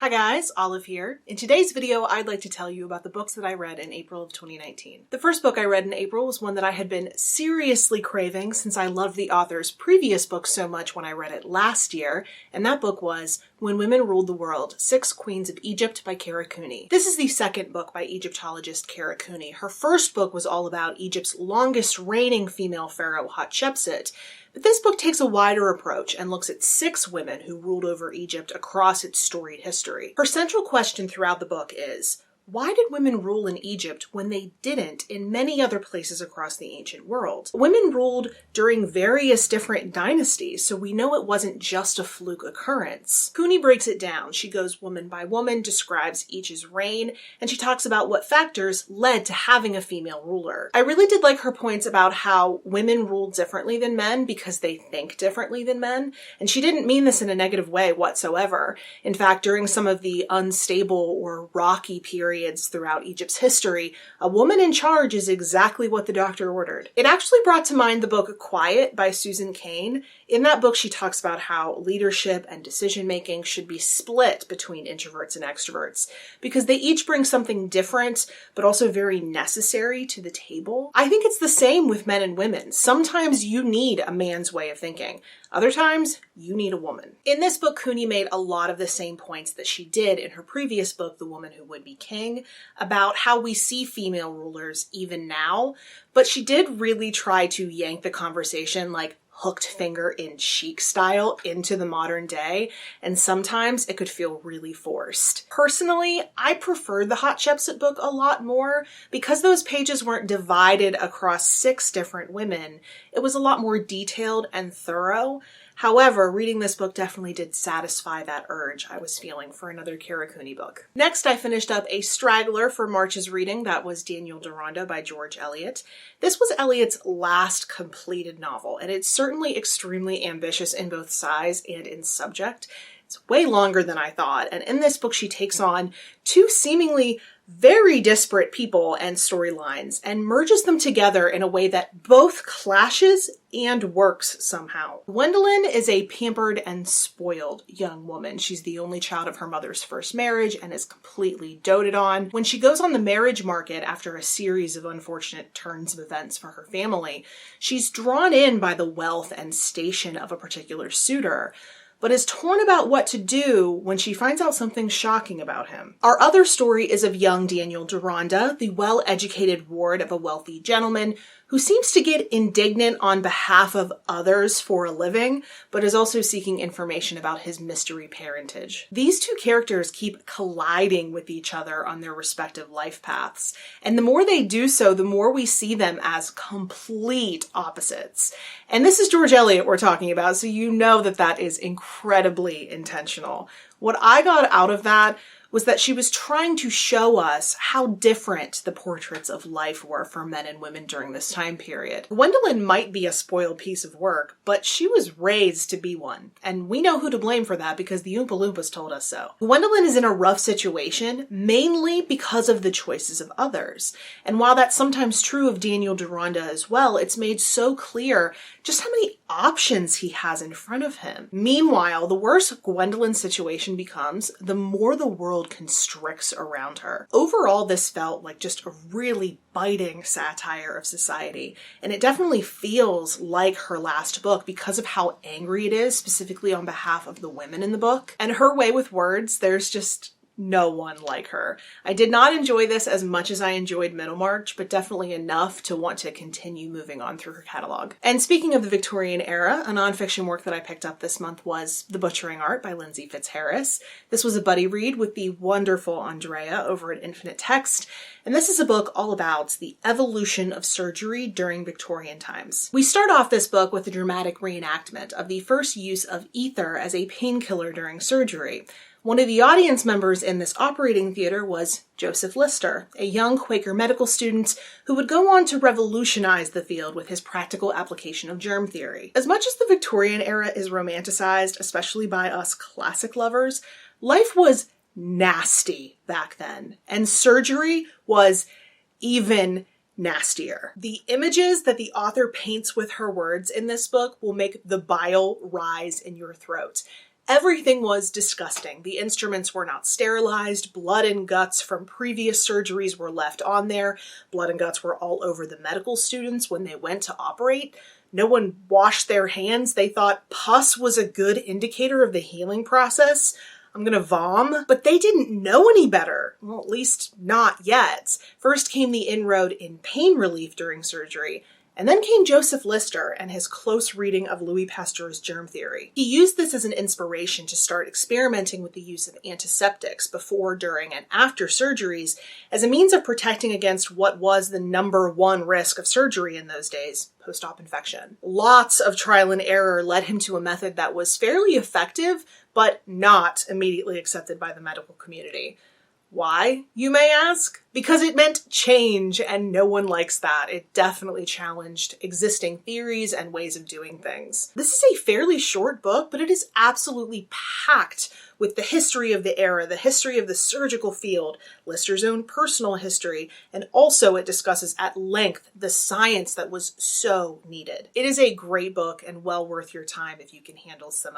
Hi guys, Olive here. In today's video, I'd like to tell you about the books that I read in April of 2019. The first book I read in April was one that I had been seriously craving since I loved the author's previous book so much when I read it last year, and that book was When Women Ruled the World, 6 Queens of Egypt by Cara Cooney. This is the second book by Egyptologist Cara Cooney. Her first book was all about Egypt's longest reigning female pharaoh, Hatshepsut. But this book takes a wider approach and looks at 6 women who ruled over Egypt across its storied history. Her central question throughout the book is, why did women rule in Egypt when they didn't in many other places across the ancient world? Women ruled during various different dynasties, so we know it wasn't just a fluke occurrence. Cooney breaks it down. She goes woman by woman, describes each's reign, and she talks about what factors led to having a female ruler. I really did like her points about how women ruled differently than men because they think differently than men, and she didn't mean this in a negative way whatsoever. In fact, during some of the unstable or rocky periods throughout Egypt's history, a woman in charge is exactly what the doctor ordered. It actually brought to mind the book Quiet by Susan Cain. In that book, she talks about how leadership and decision-making should be split between introverts and extroverts because they each bring something different, but also very necessary to the table. I think it's the same with men and women. Sometimes you need a man's way of thinking. Other times, you need a woman. In this book, Cooney made a lot of the same points that she did in her previous book, The Woman Who Would Be King, about how we see female rulers even now, but she did really try to yank the conversation like hooked finger in Chic style into the modern day, and sometimes it could feel really forced. Personally, I preferred the Hatshepsut book a lot more because those pages weren't divided across 6 different women. It was a lot more detailed and thorough. However, reading this book definitely did satisfy that urge I was feeling for another Cara Cooney book. Next, I finished up a straggler for March's reading. That was Deronda by George Eliot. This was Eliot's last completed novel, and it's certainly extremely ambitious in both size and in subject. It's way longer than I thought, and in this book she takes on 2 seemingly very disparate people and storylines and merges them together in a way that both clashes and works somehow. Gwendolyn is a pampered and spoiled young woman. She's the only child of her mother's first marriage and is completely doted on. When she goes on the marriage market after a series of unfortunate turns of events for her family, she's drawn in by the wealth and station of a particular suitor, but is torn about what to do when she finds out something shocking about him. Our other story is of young Daniel Deronda, the well-educated ward of a wealthy gentleman who seems to get indignant on behalf of others for a living, but is also seeking information about his mystery parentage. These 2 characters keep colliding with each other on their respective life paths, and the more they do so, the more we see them as complete opposites. And this is George Eliot we're talking about, so you know that that is incredibly intentional. What I got out of that was that she was trying to show us how different the portraits of life were for men and women during this time period. Gwendolyn might be a spoiled piece of work, but she was raised to be one, and we know who to blame for that because the Oompa Loompas told us so. Gwendolyn is in a rough situation, mainly because of the choices of others, and while that's sometimes true of Daniel Deronda as well, it's made so clear just how many options he has in front of him. Meanwhile, the worse Gwendolyn's situation becomes, the more the world constricts around her. Overall, this felt like just a really biting satire of society, and it definitely feels like her last book because of how angry it is, specifically on behalf of the women in the book. And her way with words, there's just no one like her. I did not enjoy this as much as I enjoyed Middlemarch, but definitely enough to want to continue moving on through her catalog. And speaking of the Victorian era, a nonfiction work that I picked up this month was The Butchering Art by Lindsay Fitzharris. This was a buddy read with the wonderful Andrea over at Infinite Text, and this is a book all about the evolution of surgery during Victorian times. We start off this book with a dramatic reenactment of the first use of ether as a painkiller during surgery. One of the audience members in this operating theater was Joseph Lister, a young Quaker medical student who would go on to revolutionize the field with his practical application of germ theory. As much as the Victorian era is romanticized, especially by us classic lovers, life was nasty back then, and surgery was even nastier. The images that the author paints with her words in this book will make the bile rise in your throat. Everything was disgusting. The instruments were not sterilized, blood and guts from previous surgeries were left on there, blood and guts were all over the medical students when they went to operate. No one washed their hands. They thought pus was a good indicator of the healing process. I'm gonna vom. But they didn't know any better. Well, at least not yet. First came the inroad in pain relief during surgery, and then came Joseph Lister and his close reading of Louis Pasteur's germ theory. He used this as an inspiration to start experimenting with the use of antiseptics before, during, and after surgeries as a means of protecting against what was the #1 risk of surgery in those days, post-op infection. Lots of trial and error led him to a method that was fairly effective, but not immediately accepted by the medical community. Why, you may ask? Because it meant change, and no one likes that. It definitely challenged existing theories and ways of doing things. This is a fairly short book, but it is absolutely packed with the history of the era, the history of the surgical field, Lister's own personal history, and also it discusses at length the science that was so needed. It is a great book and well worth your time if you can handle some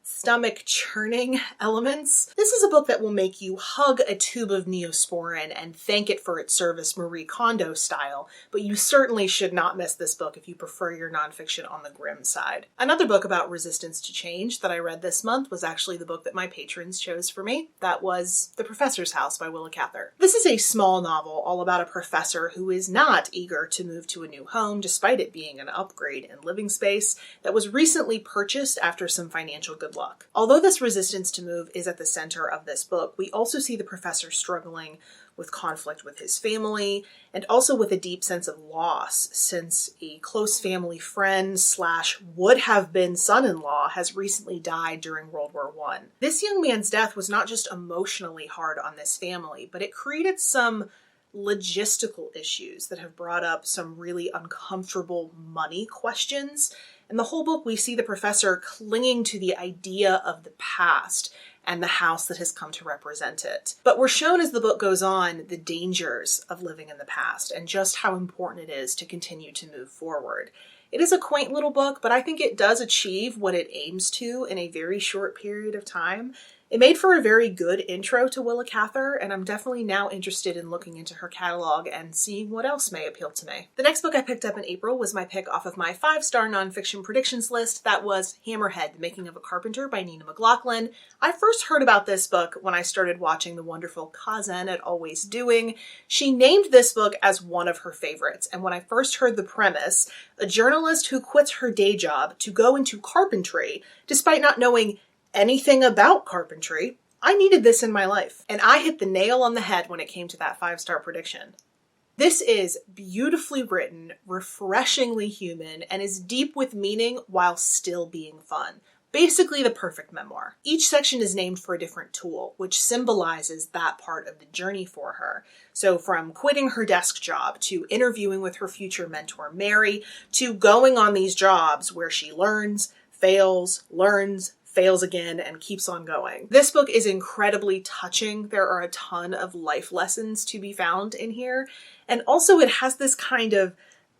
stomach churning elements. This is a book that will make you hug a tube of Neosporin and thank it for its service Marie Kondo style, but you certainly should not miss this book if you prefer your nonfiction on the grim side. Another book about resistance to change that I read this month was actually the book that my patrons chose for me. That was The Professor's House by Willa Cather. This is a small novel all about a professor who is not eager to move to a new home despite it being an upgrade in living space that was recently purchased after some financial good luck. Although this resistance to move is at the center of this book, we also see the professor struggling with conflict with his family and also with a deep sense of loss since a close family friend / would have been son-in-law has recently died during World War I. This young man's death was not just emotionally hard on this family, but it created some logistical issues that have brought up some really uncomfortable money questions. In the whole book, we see the professor clinging to the idea of the past and the house that has come to represent it. But we're shown as the book goes on the dangers of living in the past and just how important it is to continue to move forward. It is a quaint little book, but I think it does achieve what it aims to in a very short period of time. It made for a very good intro to Willa Cather, and I'm definitely now interested in looking into her catalog and seeing what else may appeal to me. The next book I picked up in April was my pick off of my 5-star nonfiction predictions list. That was Hammerhead, The Making of a Carpenter by Nina McLaughlin. I first heard about this book when I started watching the wonderful Kazan at Always Doing. She named this book as one of her favorites, and when I first heard the premise, a journalist who quits her day job to go into carpentry, despite not knowing anything about carpentry, I needed this in my life. And I hit the nail on the head when it came to that 5-star prediction. This is beautifully written, refreshingly human, and is deep with meaning while still being fun. Basically the perfect memoir. Each section is named for a different tool, which symbolizes that part of the journey for her. So from quitting her desk job, to interviewing with her future mentor Mary, to going on these jobs where she learns, fails, fails again, and keeps on going. This book is incredibly touching. There are a ton of life lessons to be found in here. And also it has this kind of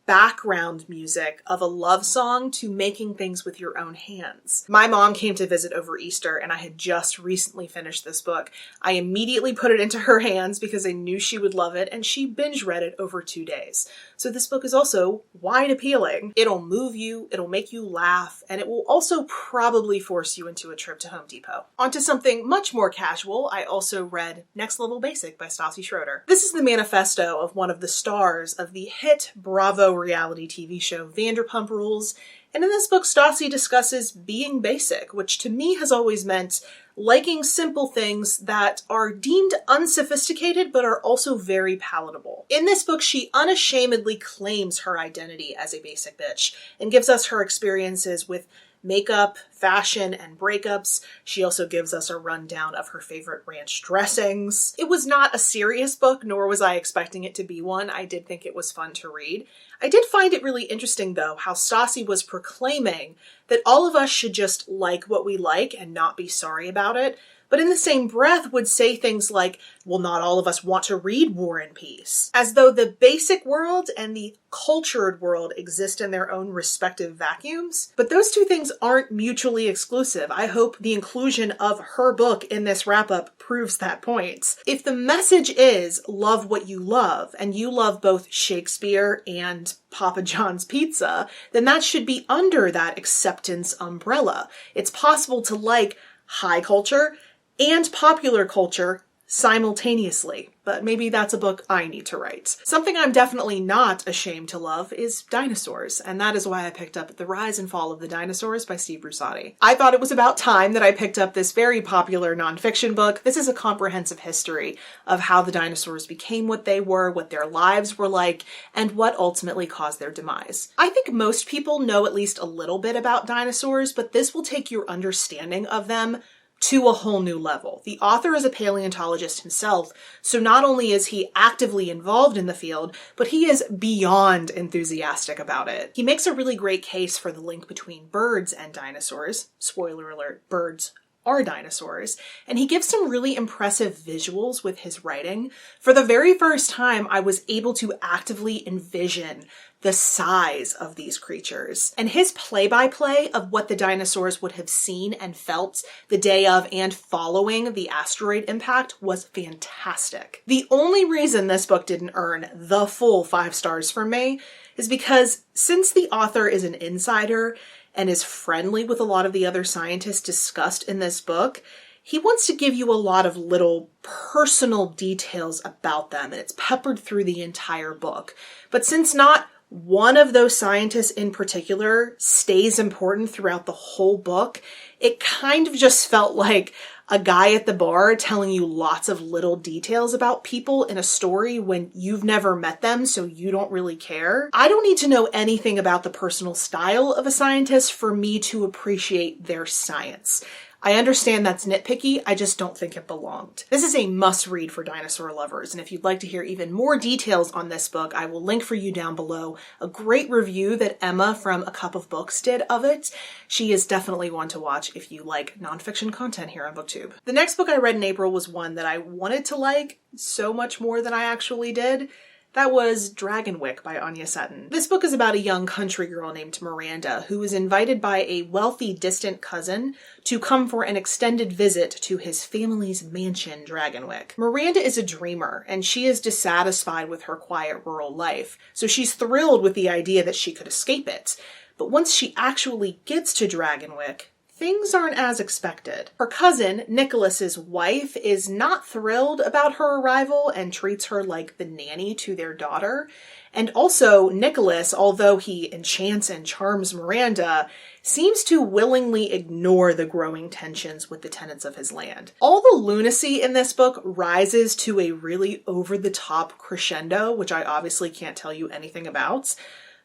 background music of a love song to making things with your own hands. My mom came to visit over Easter and I had just recently finished this book. I immediately put it into her hands because I knew she would love it, and she binge read it over 2 days. So this book is also wide appealing. It'll move you, it'll make you laugh, and it will also probably force you into a trip to Home Depot. Onto something much more casual, I also read Next Level Basic by Stassi Schroeder. This is the manifesto of one of the stars of the hit Bravo reality TV show Vanderpump Rules, and in this book Stassi discusses being basic, which to me has always meant liking simple things that are deemed unsophisticated but are also very palatable. In this book, she unashamedly claims her identity as a basic bitch and gives us her experiences with makeup, fashion, and breakups. She also gives us a rundown of her favorite ranch dressings. It was not a serious book, nor was I expecting it to be one. I did think it was fun to read. I did find it really interesting, though, how Stassi was proclaiming that all of us should just like what we like and not be sorry about it. but in the same breath would say things like, well, not all of us want to read War and Peace, as though the basic world and the cultured world exist in their own respective vacuums. But those two things aren't mutually exclusive. I hope the inclusion of her book in this wrap-up proves that point. If the message is love what you love, and you love both Shakespeare and Papa John's pizza, then that should be under that acceptance umbrella. It's possible to like high culture and popular culture simultaneously, but maybe that's a book I need to write. Something I'm definitely not ashamed to love is Dinosaurs, and that is why I picked up The Rise and Fall of the Dinosaurs by Steve Russotti. I thought it was about time that I picked up this very popular nonfiction book. This is a comprehensive history of how the dinosaurs became what they were, what their lives were like, and what ultimately caused their demise. I think most people know at least a little bit about dinosaurs, but this will take your understanding of them to a whole new level. The author is a paleontologist himself, so not only is he actively involved in the field, but he is beyond enthusiastic about it. He makes a really great case for the link between birds and dinosaurs. Spoiler alert, birds are dinosaurs. And he gives some really impressive visuals with his writing. For the very first time, I was able to actively envision the size of these creatures. And his play-by-play of what the dinosaurs would have seen and felt the day of and following the asteroid impact was fantastic. The only reason this book didn't earn the full 5 stars from me is because since the author is an insider and is friendly with a lot of the other scientists discussed in this book, he wants to give you a lot of little personal details about them, and it's peppered through the entire book. But since not one of those scientists in particular stays important throughout the whole book, it kind of just felt like a guy at the bar telling you lots of little details about people in a story when you've never met them, so you don't really care. I don't need to know anything about the personal style of a scientist for me to appreciate their science. I understand that's nitpicky, I just don't think it belonged. This is a must-read for dinosaur lovers, and if you'd like to hear even more details on this book, I will link for you down below a great review that Emma from A Cup of Books did of it. She is definitely one to watch if you like nonfiction content here on BookTube. The next book I read in April was one that I wanted to like so much more than I actually did. That was Dragonwyck by Anya Seton. This book is about a young country girl named Miranda who is invited by a wealthy distant cousin to come for an extended visit to his family's mansion, Dragonwyck. Miranda is a dreamer, and she is dissatisfied with her quiet rural life, so she's thrilled with the idea that she could escape it. But once she actually gets to Dragonwyck, things aren't as expected. Her cousin, Nicholas's wife, is not thrilled about her arrival and treats her like the nanny to their daughter. And also, Nicholas, although he enchants and charms Miranda, seems to willingly ignore the growing tensions with the tenants of his land. All the lunacy in this book rises to a really over-the-top crescendo, which I obviously can't tell you anything about.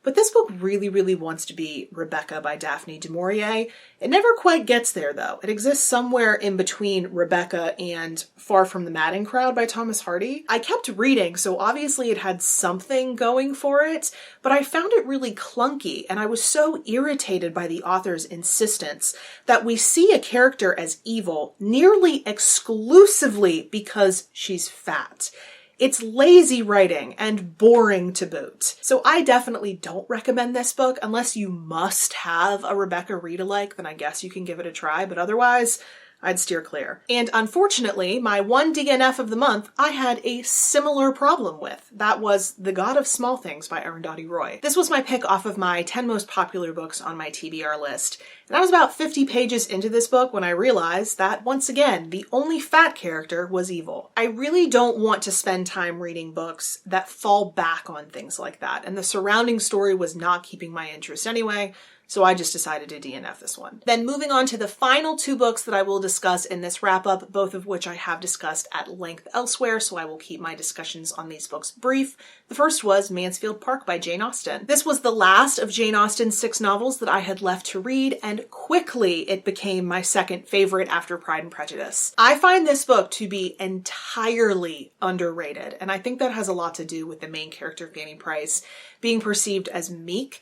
But this book really wants to be Rebecca by Daphne du Maurier. It never quite gets there, though. It exists somewhere in between Rebecca and Far from the Madding Crowd by Thomas Hardy. I kept reading, so obviously it had something going for it, but I found it really clunky, and I was so irritated by the author's insistence that we see a character as evil nearly exclusively because she's fat. It's lazy writing and boring to boot. So I definitely don't recommend this book. Unless you must have a Rebecca read-alike, then I guess you can give it a try, but otherwise, I'd steer clear. And unfortunately, my one DNF of the month, I had a similar problem with. That was The God of Small Things by Arundhati Roy. This was my pick off of my 10 most popular books on my TBR list. And I was about 50 pages into this book when I realized that, once again, the only fat character was evil. I really don't want to spend time reading books that fall back on things like that, and the surrounding story was not keeping my interest anyway, so I just decided to DNF this one. Then moving on to the final 2 books that I will discuss in this wrap-up, both of which I have discussed at length elsewhere, so I will keep my discussions on these books brief. The first was Mansfield Park by Jane Austen. This was the last of Jane Austen's 6 novels that I had left to read, and quickly it became my second favorite after Pride and Prejudice. I find this book to be entirely underrated, and I think that has a lot to do with the main character, Fanny Price, being perceived as meek.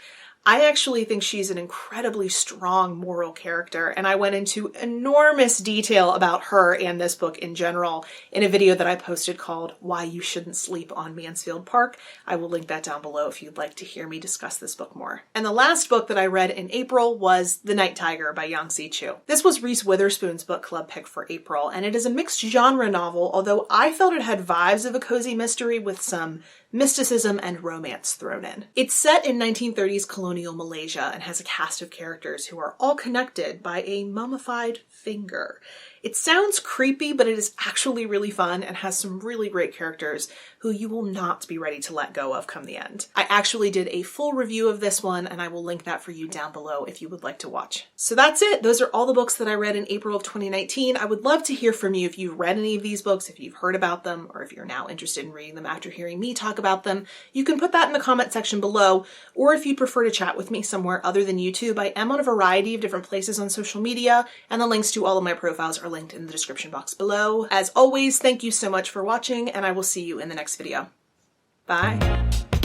I actually think she's an incredibly strong moral character, and I went into enormous detail about her and this book in general in a video that I posted called Why You Shouldn't Sleep on Mansfield Park. I will link that down below if you'd like to hear me discuss this book more. And the last book that I read in April was The Night Tiger by Yang-C Chu. This was Reese Witherspoon's book club pick for April, and it is a mixed genre novel, although I felt it had vibes of a cozy mystery with some mysticism and romance thrown in. It's set in 1930s colonial Malaysia and has a cast of characters who are all connected by a mummified finger. It sounds creepy, but it is actually really fun and has some really great characters who you will not be ready to let go of come the end. I actually did a full review of this one, and I will link that for you down below if you would like to watch. So that's it. Those are all the books that I read in April of 2019. I would love to hear from you if you've read any of these books, if you've heard about them, or if you're now interested in reading them after hearing me talk about them. You can put that in the comment section below, or if you'd prefer to chat with me somewhere other than YouTube, I am on a variety of different places on social media, and the links to all of my profiles are linked in the description box below. As always, thank you so much for watching, and I will see you in the next video. Bye.